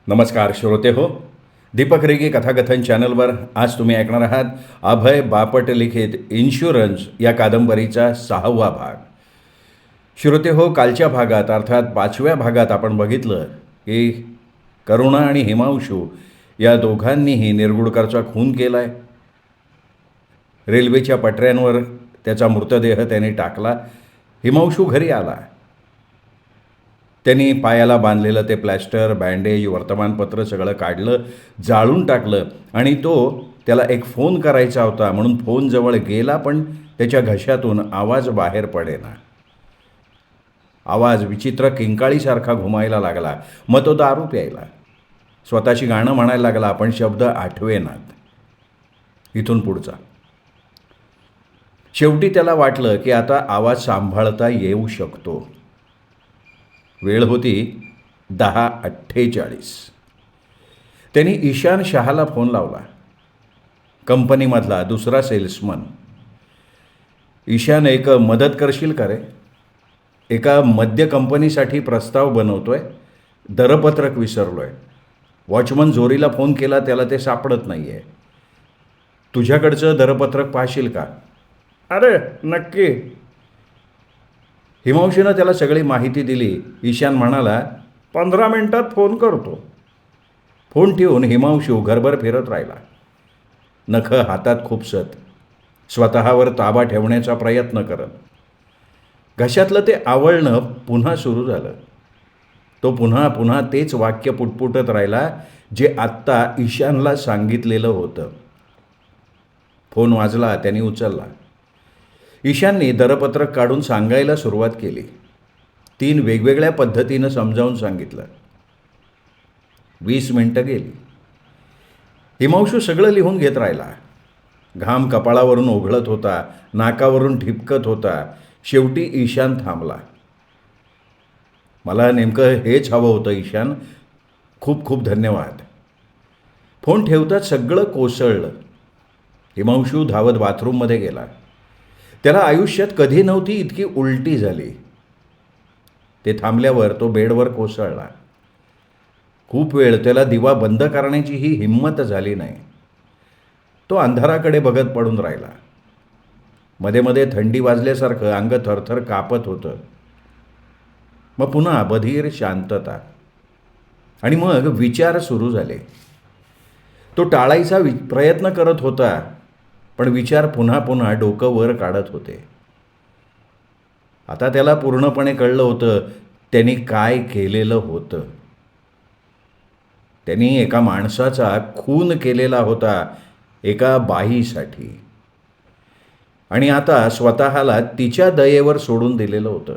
नमस्कार श्रोते हो. दीपक रेगे कथाकथन चॅनलवर आज तुम्ही ऐकणार आहात अभय बापट लिखित इन्शुरन्स या कादंबरीचा 6वा भाग. श्रोते हो, कालच्या भागात अर्थात 5व्या भागात आपण बघितलं की करुणा आणि हिमांशू या दोघांनीही निरगुडकरचा खून केला आहे. रेल्वेच्या पटऱ्यांवर त्याचा मृतदेह त्याने टाकला. हिमांशू घरी आला. त्यांनी पायाला बांधलेलं ते प्लॅस्टर, बँडेज, वर्तमानपत्र सगळं काढलं, जाळून टाकलं आणि त्याला एक फोन करायचा होता म्हणून फोन जवळ गेला, पण त्याच्या घशातून आवाज बाहेर पडेना. आवाज विचित्र किंकाळीसारखा घुमायला लागला. मग तो दारू प्यायला, स्वतःची गाणं म्हणायला लागला, पण शब्द आठवेनात. इथून पुढचा शेवटी त्याला वाटलं की आता आवाज सांभाळता येऊ शकतो. वेळ होती 10:48. त्यांनी ईशान शहाला फोन लावला, कंपनीमधला दुसरा सेल्समन. ईशान, एक मदत करशील का रे? एका मद्य कंपनीसाठी प्रस्ताव बनवतोय, दरपत्रक विसरलो आहे. वॉचमन जोरीला फोन केला, त्याला ते सापडत नाही आहे. तुझ्याकडचं दरपत्रक पाहशील का? अरे नक्की. हिमांशूनं त्याला सगळी माहिती दिली. ईशान म्हणाला, 15 मिनिटात फोन करतो. फोन ठेवून हिमांशू घरभर फिरत राहिला, नखं हातात खुपसत, स्वतःवर ताबा ठेवण्याचा प्रयत्न करत. घशातलं ते आवळणं पुन्हा सुरू झालं. तो पुन्हा पुन्हा तेच वाक्य पुटपुटत राहिला जे आत्ता ईशानला सांगितलेलं होतं. फोन वाजला. त्यांनी उचलला. ईशानने दरपत्रक काढून सांगायला सुरुवात केली. 3 वेगवेगळ्या पद्धतीनं समजावून सांगितलं. 20 मिनिटं गेली. हिमांशू सगळं लिहून घेत राहिला. घाम कपाळावरून ओघळत होता, नाकावरून ठिपकत होता. शेवटी ईशान थांबला. मला नेमकं हेच हवं होतं ईशान, खूप खूप धन्यवाद. फोन ठेवताच सगळं कोसळलं. हिमांशू धावत बाथरूममध्ये गेला. त्याला आयुष्यात कधी नव्हती इतकी उलटी झाली. ते थांबल्यावर तो बेडवर कोसळला. खूप वेळ त्याला दिवा बंद करण्याचीही हिंमत झाली नाही. तो अंधाराकडे बघत पडून राहिला. मध्ये मध्ये थंडी वाजल्यासारखं अंग थरथर कापत होतं. मग पुन्हा बधीर शांतता आणि मग विचार सुरू झाले. तो टाळायचा प्रयत्न करत होता, पण विचार पुन्हा पुन्हा डोकं वर काढत होते. आता त्याला पूर्णपणे कळलं होतं त्यांनी काय केलेलं होतं. त्यांनी एका माणसाचा खून केलेला होता, एका बाईसाठी, आणि आता स्वतःला तिच्या दयेवर सोडून दिलेलं होतं.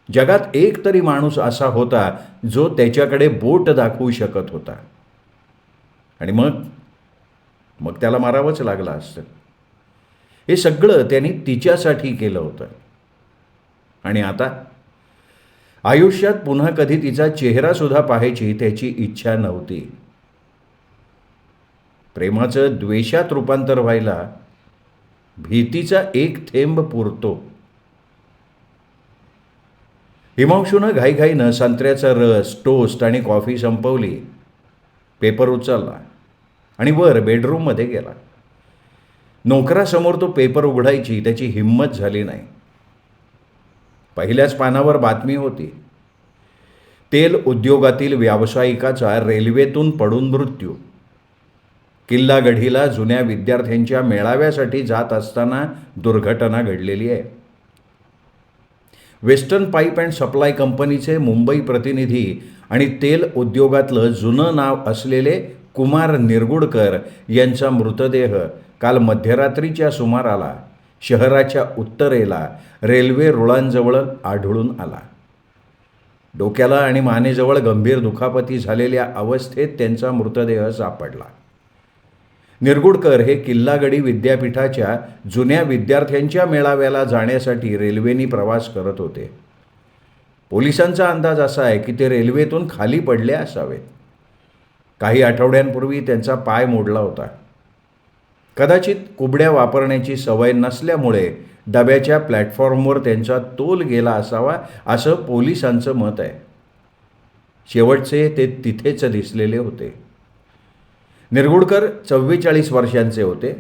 जगात एक तरी माणूस असा होता जो त्याच्याकडे बोट दाखवू शकत होता, आणि मग त्याला मारावंच लागलं असतं. हे सगळं त्यांनी तिच्यासाठी केलं होतं. आणि आता आयुष्यात पुन्हा कधी तिचा चेहरासुद्धा पाहायची त्याची इच्छा नव्हती. प्रेमाचं द्वेषात रूपांतर व्हायला भीतीचा एक थेंब पुरतो. हिमांशूनं घाईघाईनं संत्र्याचा रस, टोस्ट आणि कॉफी संपवली. पेपर उचलला आणि वर बेडरूममध्ये गेला. नोकरासमोर तो पेपर उघडायची त्याची हिंमत झाली नाही. पहिल्याच पानावर बातमी होती, तेल उद्योगातील व्यावसायिकाचा रेल्वेतून पडून मृत्यू. किल्लागढीला जुन्या विद्यार्थ्यांच्या मेळाव्यासाठी जात असताना दुर्घटना घडलेली आहे. वेस्टर्न पाईप अँड सप्लाय कंपनीचे मुंबई प्रतिनिधी आणि तेल उद्योगातलं जुनं नाव असलेले कुमार निरगुडकर यांचा मृतदेह काल मध्यरात्रीच्या सुमाराला शहराच्या उत्तरेला रेल्वे रुळांजवळ आढळून आला. डोक्याला आणि मानेजवळ गंभीर दुखापती झालेल्या अवस्थेत त्यांचा मृतदेह सापडला. निरगुडकर हे किल्लागडी विद्यापीठाच्या जुन्या विद्यार्थ्यांच्या मेळाव्याला जाण्यासाठी रेल्वेने प्रवास करत होते. पोलिसांचा अंदाज असा आहे की ते रेल्वेतून खाली पडले असावेत. काही आठवड्यांपूर्वी त्यांचा पाय मोडला होता. कदाचित कुबड्या वापरण्याची सवय नसल्यामुळे डब्याच्या प्लॅटफॉर्मवर त्यांचा तोल गेला असावा, असं पोलिसांचं मत आहे. शेवटचे ते तिथेच दिसलेले होते. निरगुडकर 44 वर्षांचे होते.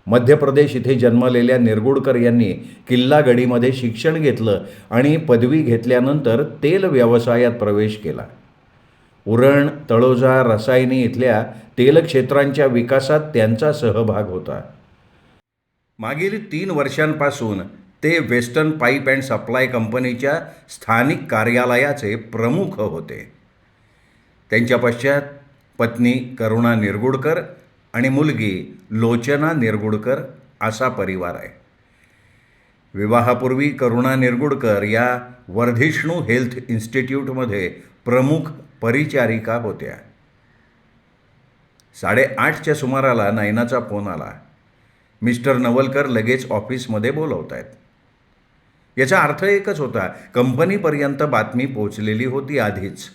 मध्य प्रदेश इथे जन्मलेल्या निरगुडकर यांनी किल्लागडीमध्ये शिक्षण घेतलं आणि पदवी घेतल्यानंतर तेल व्यवसायात प्रवेश केला. उरण, तळोजा, रसायनी इथल्या तेल क्षेत्रांच्या विकासात त्यांचा सहभाग होता. मागील 3 वर्षांपासून ते वेस्टर्न पाईप अँड सप्लाय कंपनीच्या स्थानिक कार्यालयाचे प्रमुख होते. त्यांच्या पश्चात पत्नी करुणा निरगुडकर आणि मुलगी लोचना निरगुडकर असा परिवार आहे. विवाहापूर्वी करुणा निरगुडकर या वर्धिष्णू हेल्थ इन्स्टिट्यूटमध्ये प्रमुख परिचारिका होत्या. 8:30च्या सुमाराला नयनाचा फोन आला. मिस्टर नवलकर लगेच ऑफिसमध्ये बोलवत आहेत. याचा अर्थ एकच होता, कंपनीपर्यंत बातमी पोचलेली होती आधीच.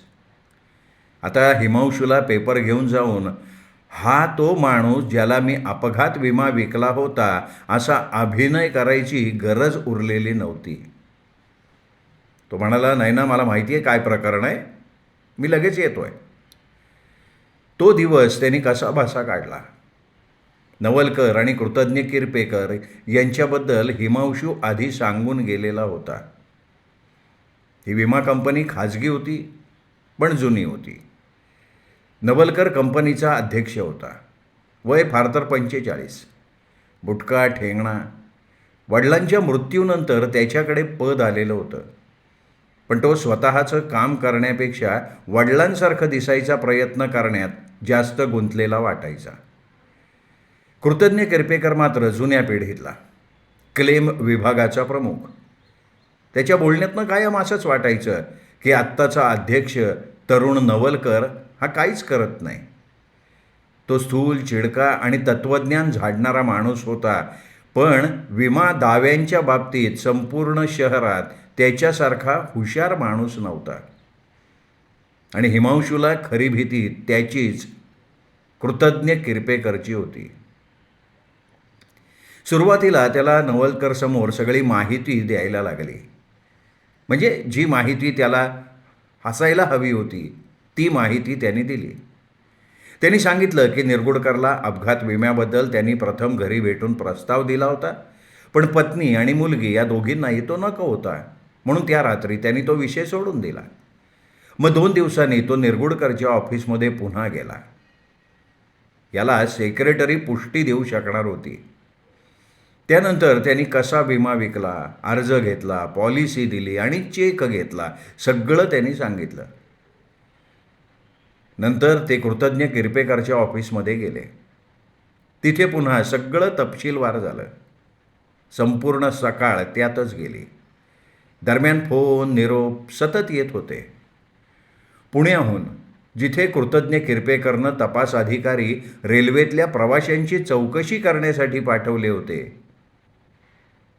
आता हिमांशूला पेपर घेऊन जाऊन हा तो माणूस ज्याला मी अपघात विमा विकला होता असा अभिनय करायची गरज उरलेली नव्हती. तो म्हणाला, नैना मला माहिती आहे काय प्रकरण आहे, मी लगेच येतोय. तो दिवस त्यांनी कसाबसा काढला. नवलकर आणि कृतज्ञ किरपेकर यांच्याबद्दल हिमांशू आधी सांगून गेलेला होता. ही विमा कंपनी खाजगी होती, पण जुनी होती. नवलकर कंपनीचा अध्यक्ष होता. वय फार तर 45. बुटका, ठेंगणा. वडिलांच्या मृत्यूनंतर त्याच्याकडे पद आलेलं होतं, पण तो स्वतःचं काम करण्यापेक्षा वडिलांसारखं दिसायचा प्रयत्न करण्यात जास्त गुंतलेला वाटायचा. कृतज्ञ किरपेकर मात्र जुन्या पिढीतला, क्लेम विभागाचा प्रमुख. त्याच्या बोलण्यातनं कायम असंच वाटायचं की आत्ताचा अध्यक्ष तरुण नवलकर हा काहीच करत नाही. तो स्थूल, चिडका आणि तत्त्वज्ञान झाडणारा माणूस होता, पण विमा दाव्यांच्या बाबतीत संपूर्ण शहरात त्याच्यासारखा हुशार माणूस नव्हता. आणि हिमांशूला खरी भीती त्याचीच, कृतज्ञ किरपेकरची होती. सुरुवातीला त्याला नवलकरसमोर सगळी माहिती द्यायला लागली. म्हणजे जी माहिती त्याला हसायला हवी होती ती माहिती त्यांनी दिली. त्यांनी सांगितलं की निरगुडकरला अपघात विम्याबद्दल त्यांनी प्रथम घरी भेटून प्रस्ताव दिला होता, पण पत्नी आणि मुलगी या दोघींनाही तो नको होता, म्हणून त्या रात्री त्यांनी तो विषय सोडून दिला. मग 2 दिवसांनी तो निरगुडकरच्या ऑफिसमध्ये पुन्हा गेला. याला सेक्रेटरी पुष्टी देऊ शकणार होती. त्यानंतर त्यांनी कसा विमा विकला, अर्ज घेतला, पॉलिसी दिली आणि चेक घेतला, सगळं त्यांनी सांगितलं. नंतर ते कृतज्ञ किरपेकरच्या ऑफिसमध्ये गेले. तिथे पुन्हा सगळं तपशीलवार झालं. संपूर्ण सकाळ त्यातच गेली. दरम्यान फोन, निरोप सतत येत होते. पुण्याहून, जिथे कृतज्ञ किरपेकरनं तपास अधिकारी रेल्वेतल्या प्रवाशांची चौकशी करण्यासाठी पाठवले होते.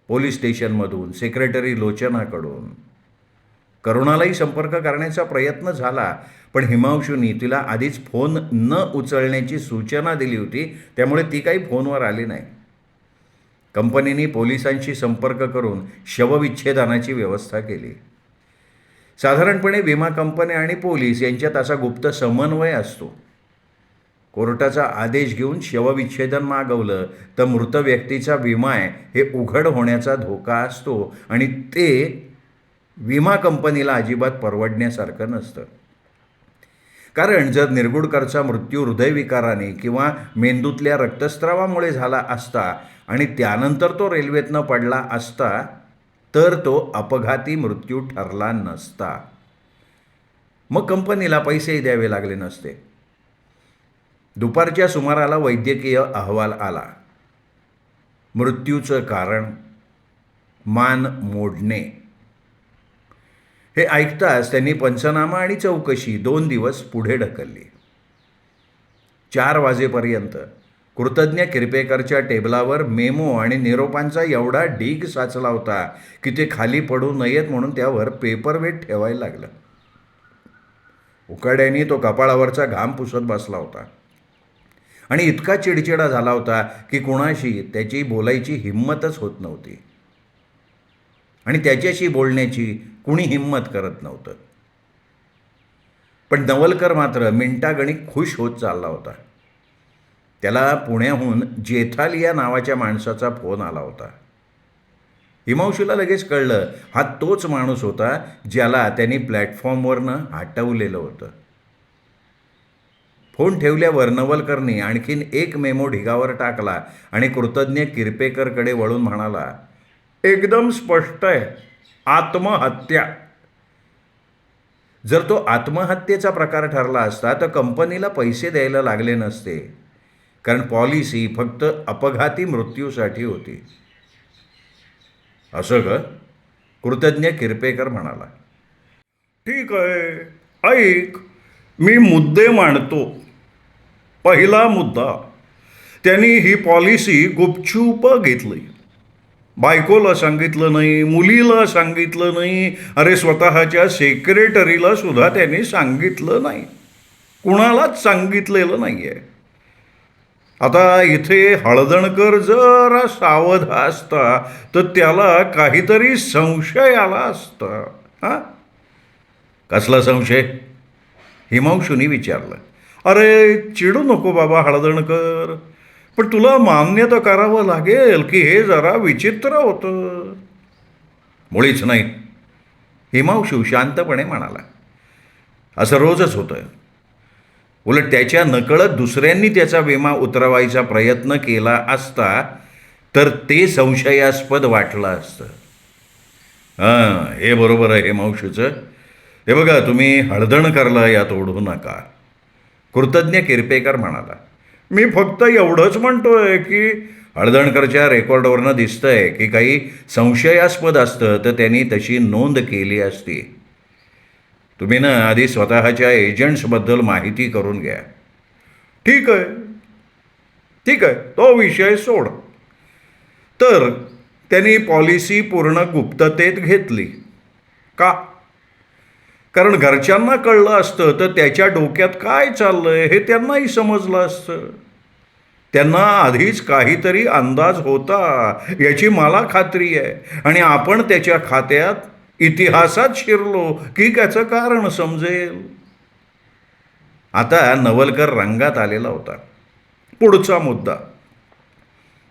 Police स्टेशनमधून, secretary लोचनाकडून. करुणालाही संपर्क करण्याचा प्रयत्न झाला, पण हिमांशूंनी तिला आधीच फोन न उचलण्याची सूचना दिली होती, त्यामुळे ती काही फोनवर आली नाही. कंपनीने पोलिसांशी संपर्क करून शवविच्छेदनाची व्यवस्था केली. साधारणपणे विमा कंपनी आणि पोलीस यांच्यात असा गुप्त समन्वय असतो. कोर्टाचा आदेश घेऊन शवविच्छेदन मागवलं तर मृत व्यक्तीचा विमा हे उघड होण्याचा धोका असतो आणि ते विमा कंपनीला अजिबात परवडण्यासारखं नसतं. कारण जर निरगुडकरचा मृत्यू हृदयविकाराने किंवा मेंदूतल्या रक्तस्रावामुळे झाला असता आणि त्यानंतर तो रेल्वेतनं पडला असता तर तो अपघाती मृत्यू ठरला नसता. मग कंपनीला पैसेही द्यावे लागले नसते. दुपारच्या सुमाराला वैद्यकीय अहवाल आला. मृत्यूचं कारण मान मोडणे. हे ऐकताच त्यांनी पंचनामा आणि चौकशी 2 दिवस पुढे ढकलली. 4 वाजेपर्यंत कृतज्ञ किरपेकरच्या टेबलावर मेमो आणि निरोपांचा एवढा ढीग साचला होता की ते खाली पडू नयेत म्हणून त्यावर पेपरवेट ठेवायला लागलं. उकाड्याने तो कपाळावरचा घाम पुसत बसला होता आणि इतका चिडचिडा झाला होता की कुणाशी त्याची बोलायची हिंमतच होत नव्हती आणि त्याच्याशी बोलण्याची कुणी हिंमत करत नव्हतं. पण नवलकर मात्र मिनिटागणिक खुश होत चालला होता. त्याला पुण्याहून जेथालिया नावाच्या माणसाचा फोन आला होता. हिमांशूला लगेच कळलं हा तोच माणूस होता ज्याला त्यांनी प्लॅटफॉर्मवरनं हटवलेलं होतं. फोन ठेवल्यावर नवलकरनी आणखीन एक मेमो ढिगावर टाकला आणि कृतज्ञ किरपेकरकडे वळून म्हणाला, एकदम स्पष्ट आहे, आत्महत्या. जर तो आत्महत्येचा प्रकार ठरला असता तर कंपनीला पैसे द्यायला लागले नसते, कारण पॉलिसी फक्त अपघाती मृत्यूसाठी होती. असं ग? कृतज्ञ किरपेकर म्हणाला. ठीक आहे, ऐक, मी मुद्दे मांडतो. पहिला मुद्दा, त्यांनी ही पॉलिसी गुपचूप घेतली. बायकोला सांगितलं नाही, मुलीला सांगितलं नाही, अरे स्वतःच्या सेक्रेटरीला सुद्धा त्यांनी सांगितलं नाही, कुणालाच सांगितलेलं नाही आहे. आता इथे हळदणकर जरा सावध असता तर त्याला काहीतरी संशय आला असता. हां, कसला संशय? हिमांशूनी विचारलं. अरे चिडू नको बाबा हळदणकर, पण तुला मान्य तर करावं लागेल की हे जरा विचित्र होतं. मुळीच नाही, हिमांशू शांतपणे म्हणाला. असं रोजच होतं. उलट त्याच्या नकळत दुसऱ्यांनी त्याचा विमा उतरवायचा प्रयत्न केला असता तर ते संशयास्पद वाटलं असतं. हां, हे बरोबर आहे हिमांशूचं. हे बघा, तुम्ही हळदणकरला यात ओढू नका, कृतज्ञ किरपेकर म्हणाला. मी फक्त एवढंच म्हणतोय की हळदणकरच्या रेकॉर्डवरनं दिसतंय की काही संशयास्पद असतं तर त्यांनी तशी नोंद केली असती. तुम्ही ना आधी स्वतःच्या एजंट्सबद्दल माहिती करून घ्या. ठीक आहे, ठीक आहे, तो विषय सोड. तर त्यांनी पॉलिसी पूर्ण गुप्ततेत घेतली का? कारण घरच्यांना कळलं असतं तर त्याच्या डोक्यात काय चाललंय हे त्यांनाही समजलं असतं. त्यांना आधीच काहीतरी अंदाज होता याची मला खात्री आहे, आणि आपण त्याच्या खात्यात इतिहासात शिरलो की त्याचं कारण समजेल. आता नवलकर रंगात आलेला होता. पुढचा मुद्दा,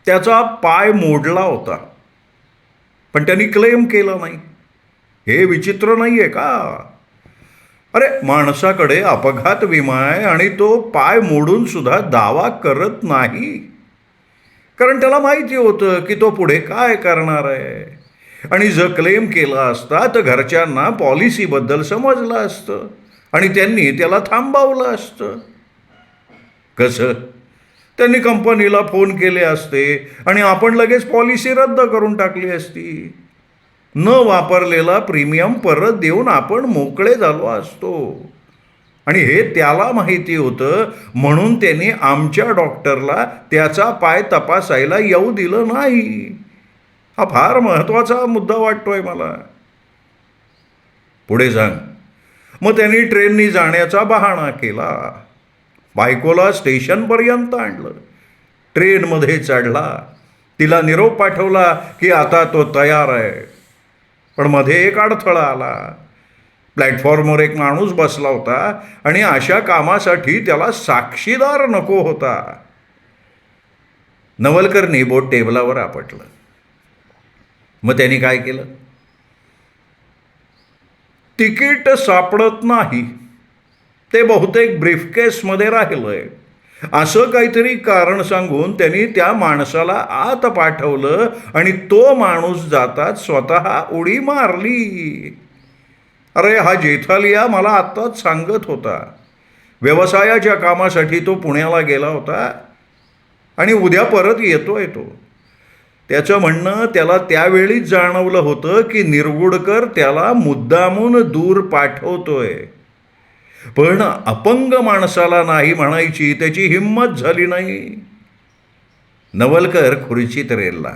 त्याचा पाय मोडला होता पण त्यांनी क्लेम केला नाही. हे विचित्र नाही आहे का? अरे माणसाकडे अपघात विमा आहे आणि तो पाय मोडून सुद्धा दावा करत नाही, कारण त्याला माहिती होतं की तो पुढे काय करणार आहे. आणि जर क्लेम केला असता तर घरच्यांना पॉलिसीबद्दल समजलं असतं आणि त्यांनी त्याला थांबवलं असतं. कसं? त्यांनी कंपनीला फोन केले असते आणि आपण लगेच पॉलिसी रद्द करून टाकली असती. न वापरलेला प्रीमियम परत देऊन आपण मोकळे झालो असतो. आणि हे त्याला माहिती होतं म्हणून त्यांनी आमच्या डॉक्टरला त्याचा पाय तपासायला येऊ दिलं नाही. हा फार महत्त्वाचा मुद्दा वाटतोय मला. पुढे सांग. मग त्यांनी ट्रेननी जाण्याचा बहाणा केला, बायकोला स्टेशनपर्यंत आणलं, ट्रेनमध्ये चढला, तिला निरोप पाठवला की आता तो तयार आहे. पण मध्ये एक अडथळा आला. प्लॅटफॉर्मवर एक माणूस बसला होता आणि अशा कामासाठी त्याला साक्षीदार नको होता. नवलकरनी बोट टेबलावर आपटलं. मग त्यांनी काय केलं? तिकीट सापडत नाही, ते बहुतेक ब्रीफकेसमध्ये राहिलंय, असं काहीतरी कारण सांगून त्यांनी त्या माणसाला आत पाठवलं आणि तो माणूस जातात स्वतः उडी मारली. अरे हा जेथालिया मला आत्ताच सांगत होता. व्यवसायाच्या कामासाठी तो पुण्याला गेला होता आणि उद्या परत येतोय तो. त्याचं म्हणणं त्याला त्यावेळीच जाणवलं होतं की निरगुडकर त्याला मुद्दामून दूर पाठवतोय, पण अपंग माणसाला नाही म्हणायची त्याची हिंमत झाली नाही. नवलकर खुर्चीत रेलला.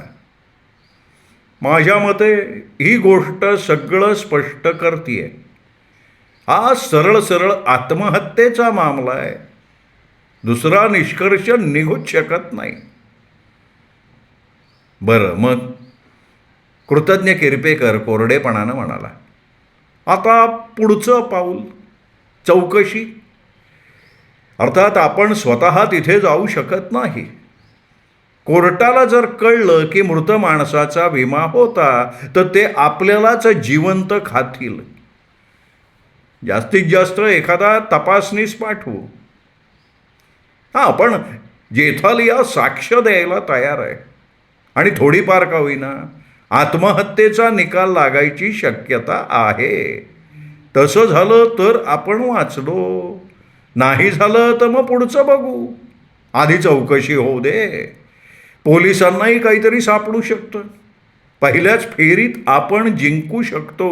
माझ्या मते ही गोष्ट सगळं स्पष्ट करतीये. हा सरळ सरळ आत्महत्येचा मामला आहे, दुसरा निष्कर्ष निघूच शकत नाही. बरं, मग? कृतज्ञ किरपेकर कोरडेपणानं म्हणाला. आता पुढचं पाऊल? चौकशी. अर्थात आपण स्वतः तिथे जाऊ शकत नाही. कोर्टाला जर कळलं की मृत माणसाचा विमा होता तर ते आपल्यालाच जिवंत खातील. जास्तीत जास्त एखादा तपासनीस पाठवू. हां, पण जेथालिया साक्ष द्यायला तयार आहे आणि थोडीफार का होईना आत्महत्येचा निकाल लागायची शक्यता आहे. तसं झालं तर आपण वाचलो, नाही झालं तर मग पुढचं बघू. आधी चौकशी होऊ दे. पोलिसांनाही काहीतरी सापडू शकतं. पहिल्याच फेरीत आपण जिंकू शकतो.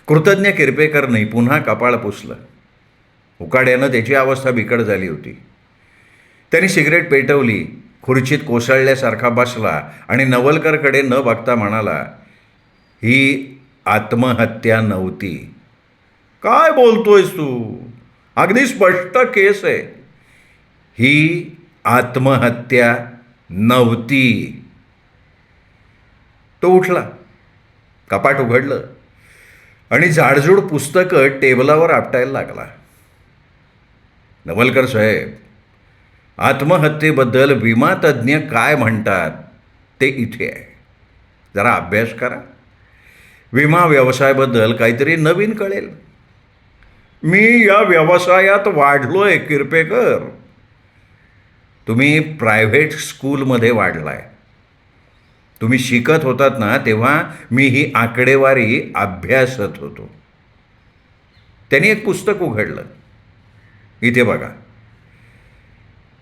कृतज्ञ किरपेकरने पुन्हा कपाळ पुसलं. उकाड्यानं त्याची अवस्था बिकट झाली होती. त्यांनी सिगरेट पेटवली, खुर्चीत कोसळल्यासारखा बसला आणि नवलकरकडे न बघता म्हणाला, ही आत्महत्या नव्हती. काय बोलतोयस तू? अगदी स्पष्ट केस आहे. ही आत्महत्या नव्हती. तो उठला, कपाट उघडलं आणि जाडजूड पुस्तकं टेबलावर आपटायला लागला. नवलकर साहेब, आत्महत्येबद्दल विमा तज्ज्ञ काय म्हणतात ते इथे आहे. जरा अभ्यास करा. विमा व्यवसायाबद्दल काहीतरी नवीन कळेल. मी या व्यवसायात वाढलोय किरपेकर. तुम्ही प्रायव्हेट स्कूलमध्ये वाढलाय. तुम्ही शिकत होतात ना तेव्हा मी ही आकडेवारी अभ्यासत होतो. त्यांनी एक पुस्तक उघडलं. इथे बघा.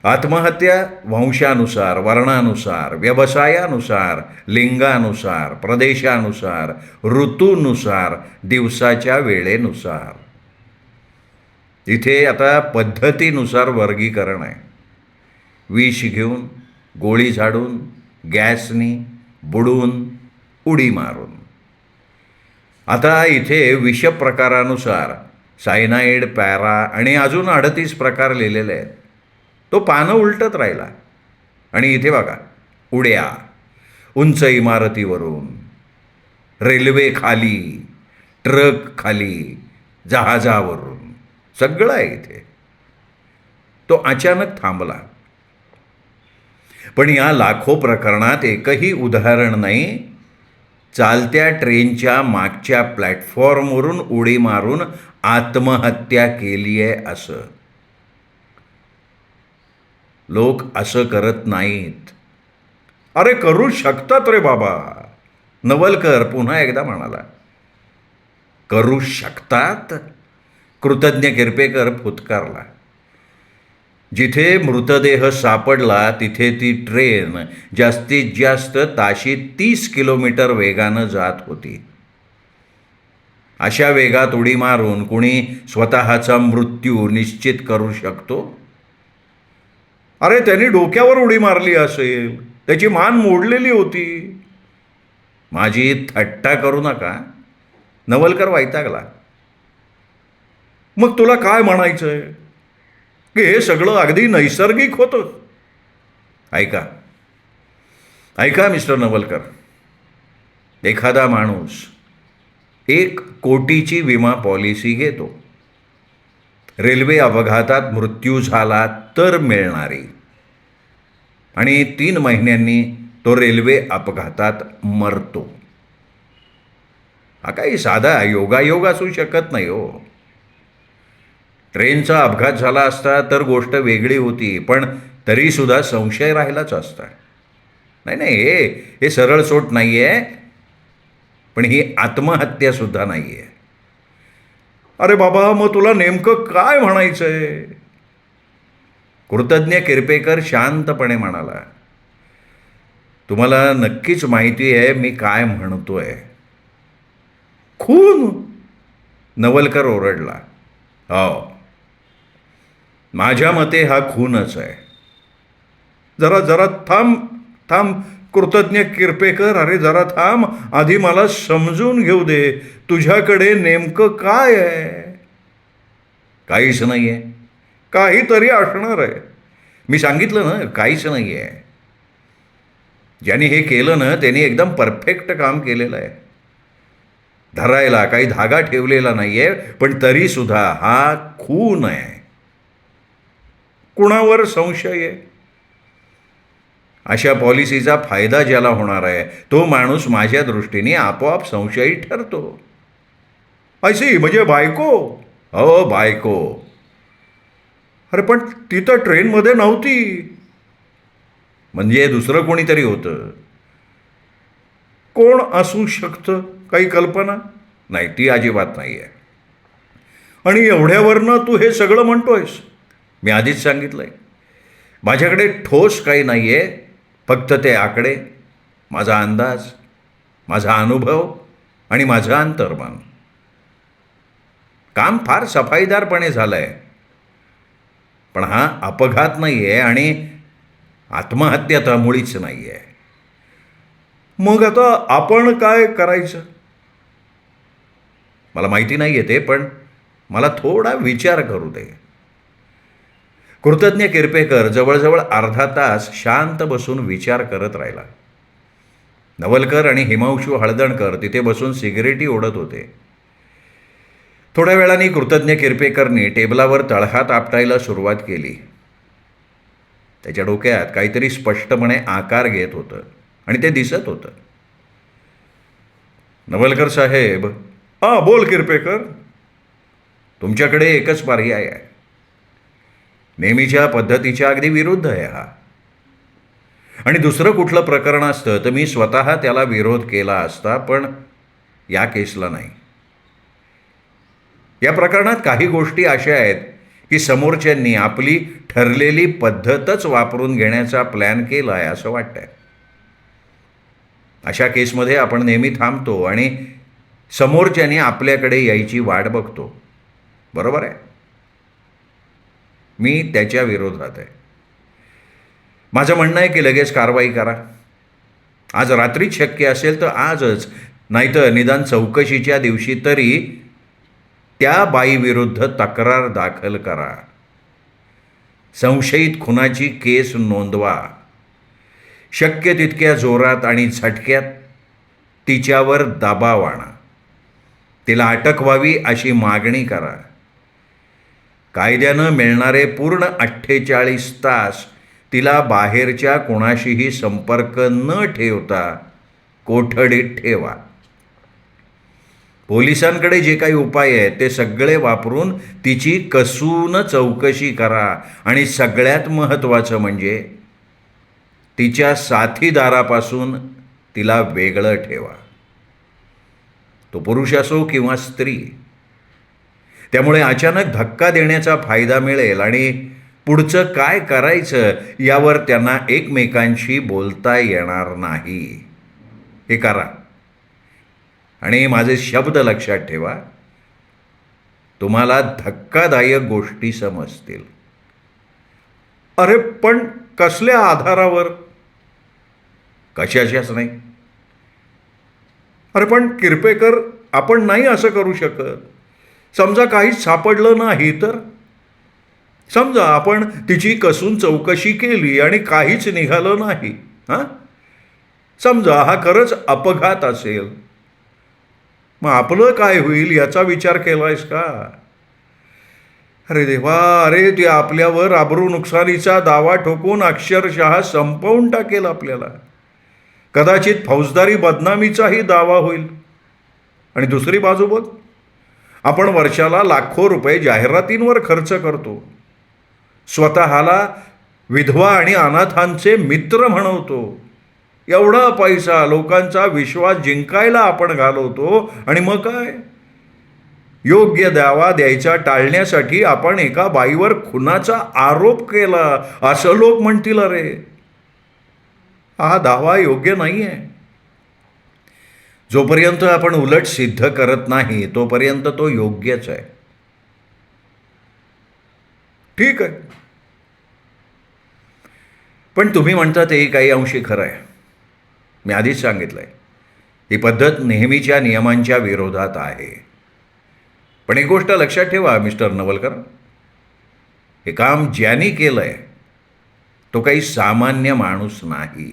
आत्महत्या वंशानुसार, वर्णानुसार, व्यवसायानुसार, लिंगानुसार, प्रदेशानुसार, ऋतूनुसार, दिवसाच्या वेळेनुसार. इथे आता पद्धतीनुसार वर्गीकरण आहे. विष घेऊन, गोळी झाडून, गॅसनी, बुडून, उडी मारून. आता इथे विषप्रकारानुसार सायनाईड, पॅरा आणि अजून 38 प्रकार लिहिलेले आहेत. तो पानं उलटत राहिला. आणि इथे बघा, उड्या, उंच इमारतीवरून, रेल्वे खाली, ट्रक खाली, जहाजावरून, सगळं आहे इथे. तो अचानक थांबला. पण या लाखो प्रकरणात एकही उदाहरण नाही चालत्या ट्रेनच्या मागच्या प्लॅटफॉर्मवरून उडी मारून आत्महत्या केली आहे असं. लोक असं करत नाहीत. अरे करू शकतात रे बाबा. नवलकर पुन्हा एकदा म्हणाला. करू शकतात? कृतज्ञ किरपेकर फुतकारला. जिथे मृतदेह सापडला तिथे ती ट्रेन जास्तीत जास्त ताशी 30 किलोमीटर वेगानं जात होती. अशा वेगात उडी मारून कुणी स्वतःचा मृत्यू निश्चित करू शकतो? अरे त्यांनी डोक्यावर उडी मारली असेल, त्याची मान मोडलेली होती. माझी थट्टा करू नका. नवलकर वैतागला. मग तुला काय म्हणायचंय? की हे सगळं अगदी नैसर्गिक होतं? ऐका ऐका मिस्टर नवलकर. एखादा माणूस 1 कोटीची विमा पॉलिसी घेतो. रेल्वे अपघातात मृत्यू झाला तर मिळणारी, आणि 3 महिन्यांनी तो रेल्वे अपघातात मरतो. हा काही साधा योगायोग असू शकत नाही हो. ट्रेनचा अपघात झाला असता तर गोष्ट वेगळी होती, पण तरीसुद्धा संशय राहिलाच असता. नाही नाही, हे सरळ सोट नाही आहे. पण ही आत्महत्यासुद्धा नाही आहे. अरे बाबा, मग तुला नेमकं काय म्हणायचं आहे? कृतज्ञ किरपेकर शांतपणे म्हणाला. तुम्हाला नक्कीच माहिती आहे मी काय म्हणतोय. खून? नवलकर ओरडला. हो, माझ्या मते हा खूनच आहे. जरा जरा थांब कृतज्ञ किरपेकर. अरे जरा थांब. आधी मला समजून घेऊ दे. तुझ्याकडे नेमकं काय आहे? काहीच नाही आहे. काहीतरी असणार आहे. मी सांगितलं ना, काहीच नाही आहे. ज्यांनी हे केलं ना त्यांनी एकदम परफेक्ट काम केलेलं आहे. धरायला काही धागा ठेवलेला नाहीये, पण तरी सुद्धा हा खून आहे. कुणावर संशय आहे? अशा पॉलिसीचा फायदा ज्याला होणार आहे तो माणूस माझ्या दृष्टीने आपोआप संशयी ठरतो. ऐसी म्हणजे बायको? हो, बायको. अरे पण ती तर ट्रेनमध्ये नव्हती. म्हणजे दुसरं कोणीतरी होतं. कोण असू शकतं? काही कल्पना नाही? ती अजिबात नाही आहे. आणि एवढ्यावरनं तू हे सगळं म्हणतोयस? मी आधीच सांगितलंय, माझ्याकडे ठोस काही नाही आहे, फक्त ते आकडे, माझा अंदाज, माझा अनुभव आणि माझं अंतर्मन. काम फार सफाईदारपणे झालं आहे, पण हा अपघात नाही आहे आणि आत्महत्या तर मुळीच नाही आहे. मग आता आपण काय करायचं? मला माहिती नाही आहे ते, पण मला थोडा विचार करू दे. कृतज्ञ किरपेकर जवळजवळ अर्धा तास शांत बसून विचार करत राहिला. नवलकर आणि हिमांशू हळदणकर तिथे बसून सिगरेटी ओढत होते. थोड्या वेळाने कृतज्ञ किरपेकरने टेबलावर तळहात आपटायला सुरुवात केली. त्याच्या डोक्यात काहीतरी स्पष्टपणे आकार घेत होतं आणि ते दिसत होतं. नवलकर साहेब, बोल किरपेकर. तुमच्याकडे एकच पर्याय आहे. नेहमीच्या पद्धतीच्या अगदी विरुद्ध आहे हा. आणि दुसरं कुठलं प्रकरण असतं तर मी स्वतः त्याला विरोध केला असता, पण या केसला नाही. या प्रकरणात काही गोष्टी अशा आहेत की समोरच्यांनी आपली ठरलेली पद्धतच वापरून घेण्याचा प्लॅन केला आहे असं वाटतंय. अशा केसमध्ये आपण नेहमी थांबतो आणि समोरच्याने आपल्याकडे यायची वाट बघतो. बरोबर आहे? मी त्याच्या विरोधात आहे. माझं म्हणणं आहे की लगेच कारवाई करा. आज रात्रीच शक्य असेल तर आजच, नाहीतर निदान चौकशीच्या दिवशी तरी त्या बाईविरुद्ध तक्रार दाखल करा. संशयित खुनाची केस नोंदवा. शक्य तितक्या जोरात आणि झटक्यात तिच्यावर दबाव आणा. तिला अटक व्हावी अशी मागणी करा. कायद्यानं मिळणारे पूर्ण 48 तास तिला बाहेरच्या कोणाशीही संपर्क न ठेवता कोठडीत ठेवा. पोलिसांकडे जे काही उपाय आहेत ते सगळे वापरून तिची कसून चौकशी करा. आणि सगळ्यात महत्त्वाचं म्हणजे तिच्या साथीदारापासून तिला वेगळं ठेवा. तो पुरुष असो किंवा स्त्री. त्यामुळे अचानक धक्का देण्याचा फायदा मिळेल आणि पुढचं काय करायचं यावर त्यांना एकमेकांशी बोलता येणार नाही. हे करा आणि माझे शब्द लक्षात ठेवा. तुम्हाला धक्कादायक गोष्टी समजतील. अरे पण कसल्या आधारावर? कशाच्याच नाही. अरे पण किरपेकर, आपण नाही असं करू शकत. समजा काहीच सापडलं नाही तर? समजा आपण तिची कसून चौकशी केली आणि काहीच निघालं नाही. समजा हा खरंच अपघात असेल, मग आपलं काय होईल याचा विचार केलायस का? अरे देवा, अरे ते आपल्यावर अब्रू नुकसानीचा दावा ठोकून अक्षरशः संपवून टाकेल आपल्याला. कदाचित फौजदारी बदनामीचाही दावा होईल. आणि दुसरी बाजू बघ, आपण वर्षाला लाखो रुपये जाहिरातींवर खर्च करतो. स्वतःला विधवा आणि अनाथांचे मित्र म्हणवतो. एवढा पैसा लोकांचा विश्वास जिंकायला आपण घालवतो आणि मग काय? योग्य दावा द्यायचा टाळण्यासाठी आपण एका बाईवर खुनाचा आरोप केला असं लोक म्हणतील. अरे हा दावा योग्य नाही आहे. जोपर्यंत आपण उलट सिद्ध करत नाही तोपर्यंत तो योग्यच आहे. ठीक आहे, पण तुम्ही म्हणता ते काही अंशी खरं आहे. मी आधीच सांगितलंय, ही पद्धत नेहमीच्या नियमांच्या विरोधात आहे. पण एक गोष्ट लक्षात ठेवा मिस्टर नवलकर, हे काम ज्यांनी केलंय तो काही सामान्य माणूस नाही.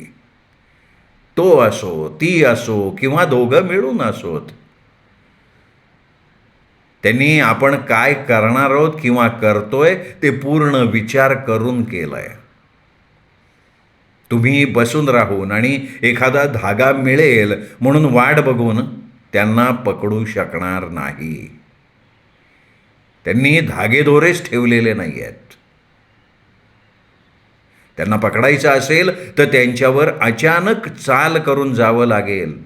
तो असो, ती असो किंवा दोघं मिळून असोत, त्यांनी आपण काय करणार आहोत किंवा करतोय ते पूर्ण विचार करून केलंय. तुम्ही बसून राहून आणि एखादा धागा मिळेल म्हणून वाट बघून त्यांना पकडू शकणार नाही. त्यांनी धागेदोरेच ठेवलेले नाही आहेत. त्यांना पकडायचं असेल तर त्यांच्यावर अचानक चाल करून जावं लागेल.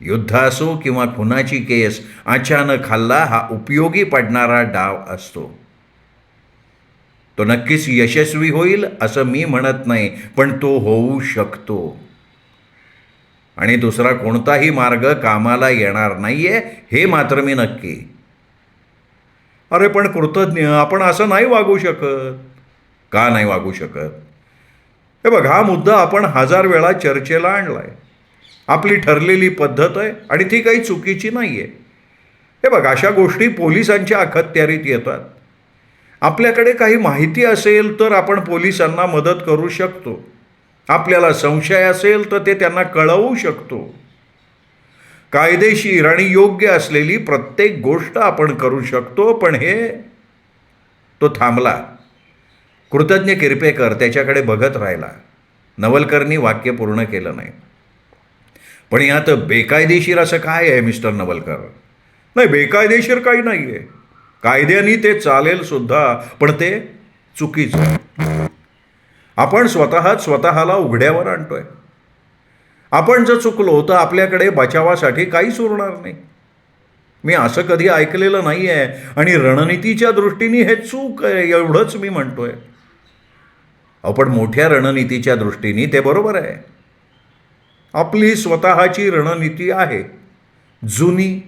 युद्ध असो किंवा खुनाची केस, अचानक हल्ला हा उपयोगी पडणारा डाव असतो. तो नक्कीच यशस्वी होईल असं मी म्हणत नाही, पण तो होऊ शकतो. आणि दुसरा कोणताही मार्ग कामाला येणार नाहीये हे मात्र मी नक्की. अरे पण कृतज्ञ, आपण असं नाही वागू शकत. का नाही वागू शकत? हे बघ, हा मुद्दा आपण 1000 वेळा चर्चेला आणलाय. आपली ठरलेली पद्धत आहे आणि ती काही चुकीची नाही आहे. हे बघ, अशा गोष्टी पोलिसांच्या अखत्यारीत येतात. आपल्याकडे काही माहिती असेल तर आपण पोलिसांना मदत करू शकतो. आपल्याला संशय असेल तर ते त्यांना कळवू शकतो. कायदेशीर आणि योग्य असलेली प्रत्येक गोष्ट आपण करू शकतो. पण तो थांबला. कृतज्ञ किरपेकर त्याच्याकडे बघत राहिला. नवलकरनी वाक्य पूर्ण केलं नाही. पण यात बेकायदेशीर असं काय आहे मिस्टर नवलकर? नाही, बेकायदेशीर काही नाही आहे. कायद्याने ते चालेल सुद्धा, पण ते चुकीचं आहे. आपण स्वतःला उघड्यावर आणतोय. आपण जर चुकलो तर आपल्याकडे बचावासाठी काहीच उरणार नाही. मी असं कधी ऐकलेलं नाही आहे आणि रणनीतीच्या दृष्टीने हे चूक आहे एवढंच मी म्हणतोय. पण मोठ्या रणनीतीच्या दृष्टीने ते बरोबर आहे. आपली स्वतःची रणनीती आहे, जुनी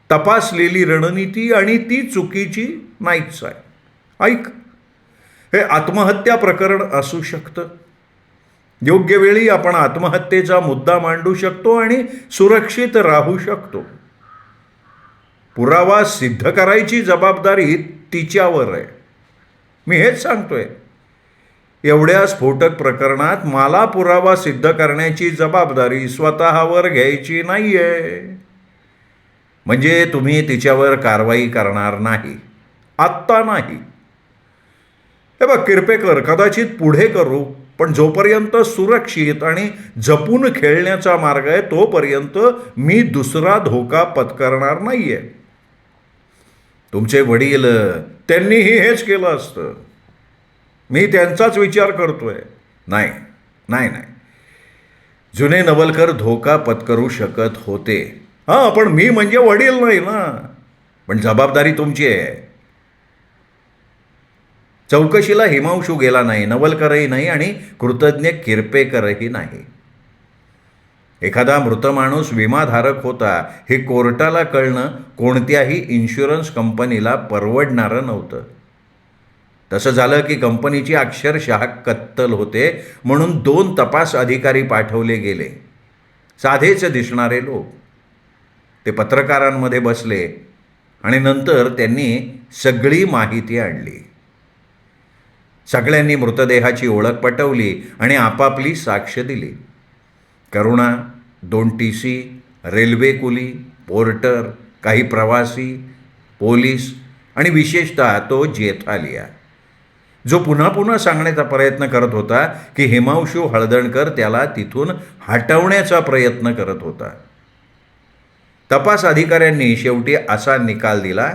तपासलेली रणनीती, आणि ती चुकीची नाहीच आहे. ऐक, हे आत्महत्या प्रकरण असू शकतं. योग्य वेळी आपण आत्महत्येचा मुद्दा मांडू शकतो आणि सुरक्षित राहू शकतो. पुरावा सिद्ध करायची जबाबदारी तिच्यावर आहे. मी हेच सांगतोय. एवढ्या स्फोटक प्रकरणात मला पुरावा सिद्ध करण्याची जबाबदारी स्वतःवर घ्यायची नाहीये. म्हणजे तुम्ही तिच्यावर कारवाई करणार नाही, आत्ता नाही. हे बघ किरपेकर, कदाचित पुढे करू, पण जोपर्यंत सुरक्षित आणि जपून खेळण्याचा मार्ग आहे तोपर्यंत मी दुसरा धोका पत्करणार नाहीये. तुमचे वडील, त्यांनीही हेच केलं असतं. मी त्यांचाच विचार करतोय. नाही नाही नाही, जुने नवलकर धोका पत्करू शकत होते. हां, पण मी म्हणजे वडील नाही ना. पण जबाबदारी तुमची आहे. चौकशीला हिमांशू गेला नाही, नवलकरही नाही आणि कृतज्ञ किरपेकरही नाही. एखादा मृत माणूस विमाधारक होता हे कोर्टाला कळणं कोणत्याही इन्शुरन्स कंपनीला परवडणारं नव्हतं. तसं झालं की कंपनीची अक्षरशः कत्तल होते, म्हणून 2 तपास अधिकारी पाठवले गेले. साधेच दिसणारे लोक. ते पत्रकारांमध्ये बसले आणि नंतर त्यांनी सगळी माहिती आणली. सगळ्यांनी मृतदेहाची ओळख पटवली आणि आपापली साक्ष दिली. करुणा, 2 TC, रेल्वे कुली, पोर्टर, काही प्रवासी, पोलीस आणि विशेषतः तो जेठालिया, जो पुन्हा पुन्हा सांगण्याचा प्रयत्न करत होता की हिमांशू हळदणकर त्याला तिथून हटवण्याचा प्रयत्न करत होता. तपास अधिकाऱ्यांनी शेवटी असा निकाल दिला: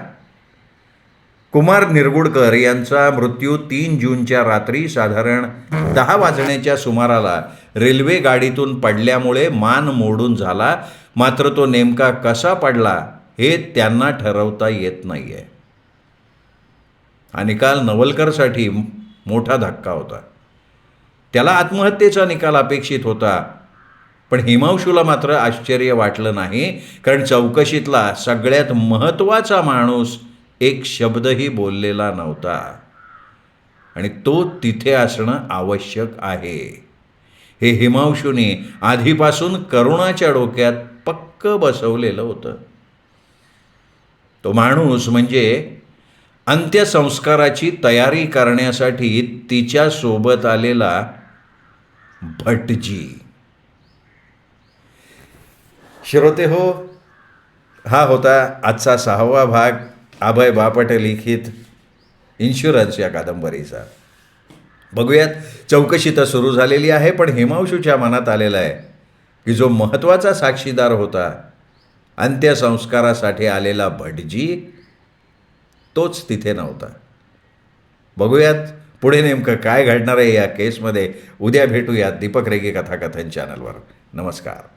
कुमार निरगुडकर यांचा मृत्यू 3 जूनच्या रात्री साधारण 10 वाजण्याच्या सुमाराला रेल्वे गाडीतून पडल्यामुळे मान मोडून झाला. मात्र तो नेमका कसा पडला हे त्यांना ठरवता येत नाही आहे. हा निकाल नवलकरसाठी मोठा धक्का होता. त्याला आत्महत्येचा निकाल अपेक्षित होता. पण हिमांशूला मात्र आश्चर्य वाटलं नाही, कारण चौकशीतला सगळ्यात महत्त्वाचा माणूस एक शब्दही बोललेला नव्हता आणि तो तिथे असणं आवश्यक आहे. हे हिमांशूने आधीपासून करुणाच्या डोक्यात पक्क बसवलेलं होतं. तो माणूस म्हणजे अंत्यसंस्काराची तयारी करण्यासाठी तिच्यासोबत आलेला भटजी. श्रोते हो, हा होता आजचा 6वा भाग अभय बापट लिखित इन्शुरन्स या कादंबरीचा. बघूयात, चौकशी तर सुरू झालेली आहे, पण हिमांशूच्या मनात आलेलं आहे की जो महत्त्वाचा साक्षीदार होता, अंत्यसंस्कारासाठी आलेला भटजी, तोच तिथे नव्हता. बघूयात पुढे नेमकं काय घडणार आहे या केसमध्ये. उद्या भेटूयात दीपक रेगे कथाकथन चॅनलवर. नमस्कार.